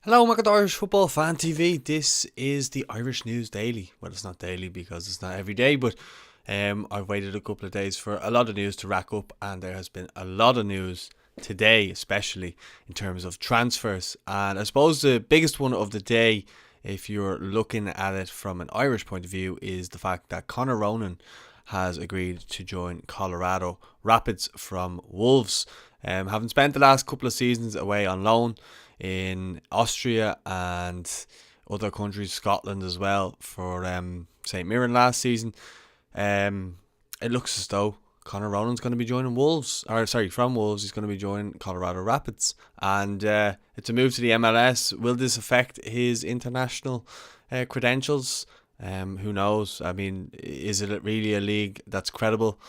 Hello, welcome to Irish Football Fan TV. This is the Irish News Daily. Well, it's not daily because it's not every day, but I've waited a couple of days for a lot of news to rack up, and there has been a lot of news today, especially in terms of transfers. And I suppose the biggest one of the day, if you're looking at it from an Irish point of view, is the fact that Ronan has agreed to join Colorado Rapids from Wolves. Having spent the last couple of seasons away on loan in Austria and other countries, Scotland as well, for St Mirren last season, it looks as though Conor Ronan's going to be joining Wolves, from Wolves, he's going to be joining Colorado Rapids, and it's a move to the MLS. Will this affect his international credentials? Who knows? I mean, is it really a league that's credible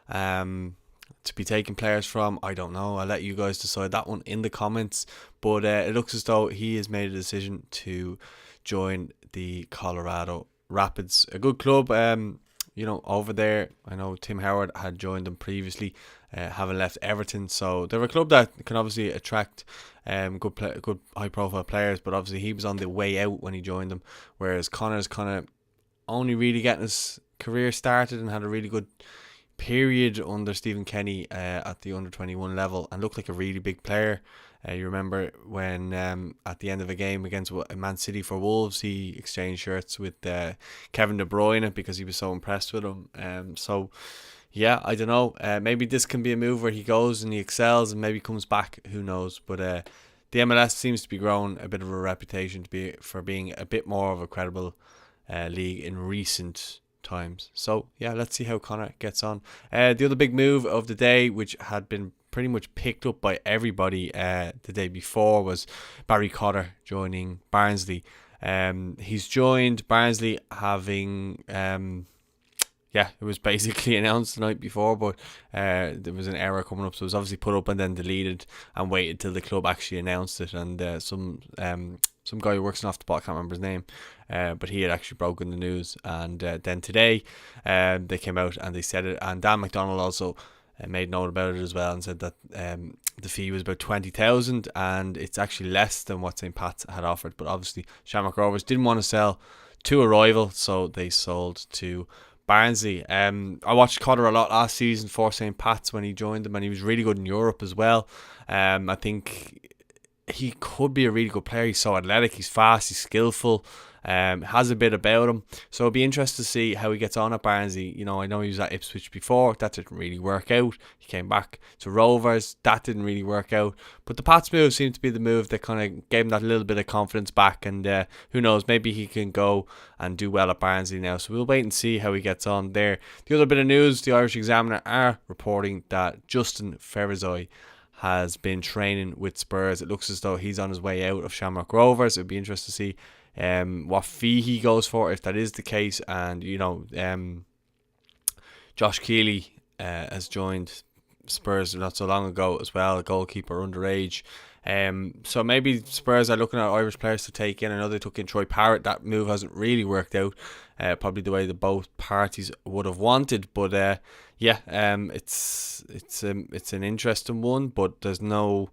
to be taking players from? I don't know. I'll let you guys decide that one in the comments. But it looks as though he has made a decision to join the Colorado Rapids, a good club. Over there, I know Tim Howard had joined them previously, having left Everton. So they're a club that can obviously attract good high-profile players. But obviously he was on the way out when he joined them, whereas Conor's kind of only really getting his career started and had a really good period under Stephen Kenny at the under-21 level and looked like a really big player. You remember when at the end of a game against Man City for Wolves, he exchanged shirts with Kevin De Bruyne because he was so impressed with him. I don't know. Maybe this can be a move where he goes and he excels and maybe comes back. Who knows? But the MLS seems to be growing a bit of a reputation for being a bit more of a credible league in recent times. So yeah, let's see how Conor gets on. The other big move of the day, which had been pretty much picked up by everybody the day before, was Barry Cotter joining Barnsley. He's joined Barnsley having it was basically announced the night before, but there was an error coming up, so it was obviously put up and then deleted and waited till the club actually announced it. And some guy who works off the ball, I can't remember his name, but he had actually broken the news. And then today they came out and they said it, and Dan McDonald also made note about it as well and said that the fee was about 20,000 and it's actually less than what St Pat's had offered. But obviously Shamrock Rovers didn't want to sell to a rival, so they sold to Barnsley. I watched Cotter a lot last season for St Pat's when he joined them, and he was really good in Europe as well. I think he could be a really good player. He's so athletic, he's fast, he's skillful, has a bit about him. So it'll be interesting to see how he gets on at Barnsley. You know, I know he was at Ipswich before, that didn't really work out. He came back to Rovers, that didn't really work out. But the Pats move seemed to be the move that kind of gave him that little bit of confidence back, and who knows, maybe he can go and do well at Barnsley now. So we'll wait and see how he gets on there. The other bit of news, the Irish Examiner are reporting that Justin Ferizaj has been training with Spurs. It looks as though he's on his way out of Shamrock Rovers. It'd be interesting to see what fee he goes for if that is the case. And Josh Keeley has joined Spurs not so long ago as well, a goalkeeper underage. So maybe Spurs are looking at Irish players to take in. I know they took in Troy Parrott. That move hasn't really worked out, probably the way that both parties would have wanted. But it's an interesting one. But there's no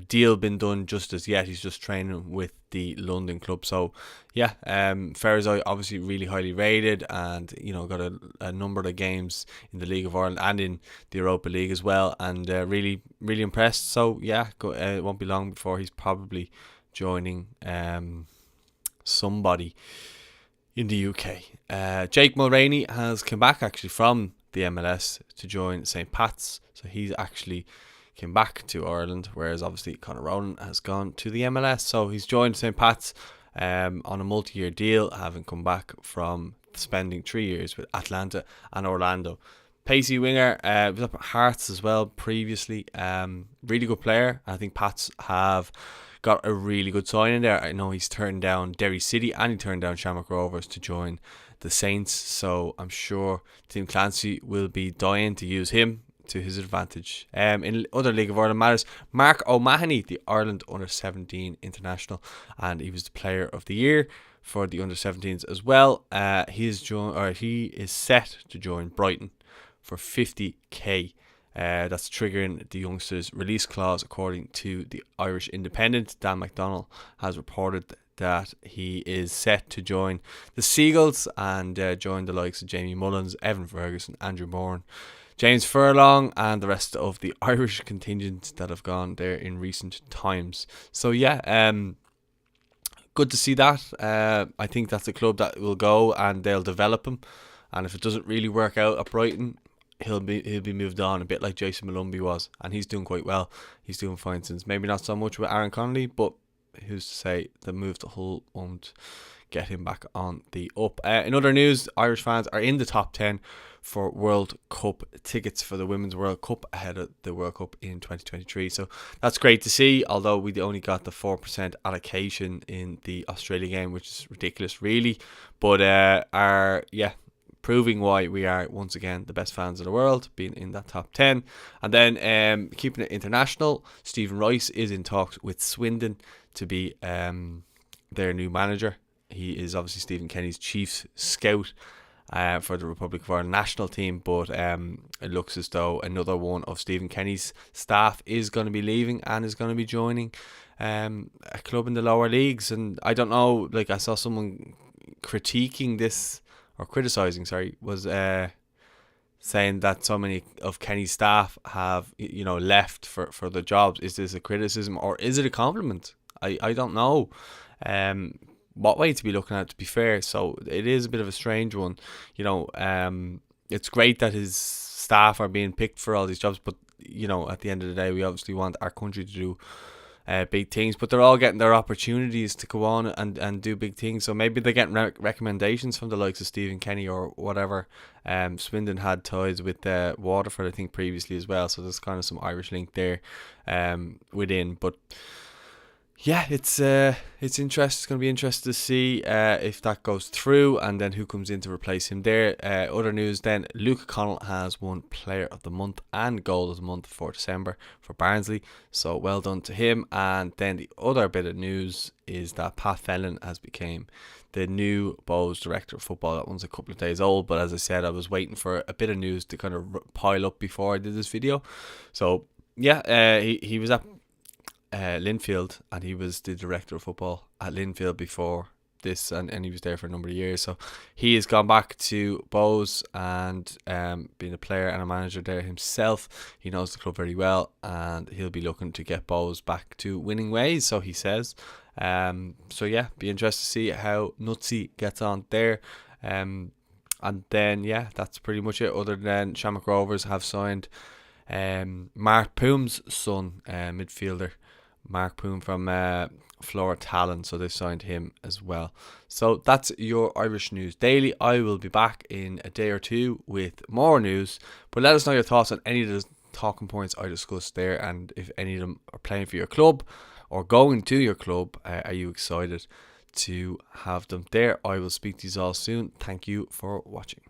deal been done just as yet. He's just training with the London club. So Ferizaj obviously really highly rated, and got a number of games in the League of Ireland and in the Europa League as well, and really impressed. So it won't be long before he's probably joining somebody in the UK. Jake Mulroney has come back actually from the MLS to join St Pat's, so he's actually came back to Ireland, whereas obviously Conor Ronan has gone to the MLS. So he's joined St Pat's on a multi-year deal, having come back from spending 3 years with Atlanta and Orlando. Pacey winger, was up at Hearts as well previously. Really good player. I think Pats have got a really good signing there. I know he's turned down Derry City and he turned down Shamrock Rovers to join the Saints, so I'm sure Tim Clancy will be dying to use him to his advantage. In other League of Ireland matters, Mark O'Mahony, the Ireland Under-17 international, and he was the Player of the Year for the Under-17s as well. He is set to join Brighton for 50k that's triggering the youngster's release clause, according to the Irish Independent. Dan McDonnell has reported that he is set to join the Seagulls and join the likes of Jamie Mullins, Evan Ferguson, Andrew Bourne, James Furlong, and the rest of the Irish contingent that have gone there in recent times. So yeah, good to see that. I think that's a club that will go and they'll develop him, and if it doesn't really work out at Brighton, he'll be moved on, a bit like Jason Malumbi was, and he's doing quite well. He's doing fine since. Maybe not so much with Aaron Connolly, but who's to say the move to Hull won't get him back on the up. In other news, Irish fans are in the top 10 for World Cup tickets for the Women's World Cup ahead of the World Cup in 2023. So that's great to see, although we only got the 4% allocation in the Australia game, which is ridiculous really. But proving why we are once again the best fans in the world, being in that top 10. And then keeping it international, Stephen Rice is in talks with Swindon to be their new manager. He is obviously Stephen Kenny's chief scout for the Republic of Ireland national team, but it looks as though another one of Stephen Kenny's staff is going to be leaving and is going to be joining a club in the lower leagues. And I don't know, like I saw someone critiquing this, or criticising, was saying that so many of Kenny's staff have left for the jobs. Is this a criticism or is it a compliment? I don't know what way to be looking at it, to be fair. So it is a bit of a strange one. It's great that his staff are being picked for all these jobs, but at the end of the day, we obviously want our country to do big things, but they're all getting their opportunities to go on and do big things. So maybe they're getting recommendations from the likes of Stephen Kenny or whatever. Swindon had ties with Waterford, I think, previously as well, so there's kind of some Irish link there within. But yeah, it's interesting. It's going to be interesting to see if that goes through, and then who comes in to replace him there. Other news then, Luke Connell has won Player of the Month and Goal of the Month for December for Barnsley, so well done to him. And then the other bit of news is that Pat Fenlon has become the new Bows Director of Football. That one's a couple of days old, but as I said, I was waiting for a bit of news to kind of pile up before I did this video. So yeah, he was at Linfield, and he was the director of football at Linfield before this, and he was there for a number of years. So he has gone back to Bows and being a player and a manager there himself. He knows the club very well, and he'll be looking to get Bows back to winning ways, so he says. So yeah, be interested to see how Nutsy gets on there. And then yeah, that's pretty much it, other than Shamrock Rovers have signed Mark Poom's son, midfielder Mark Poom from Flora Talon, so they've signed him as well. So that's your Irish News Daily. I will be back in a day or two with more news, but let us know your thoughts on any of the talking points I discussed there, and if any of them are playing for your club or going to your club. Are you excited to have them there? I will speak to you all soon. Thank you for watching.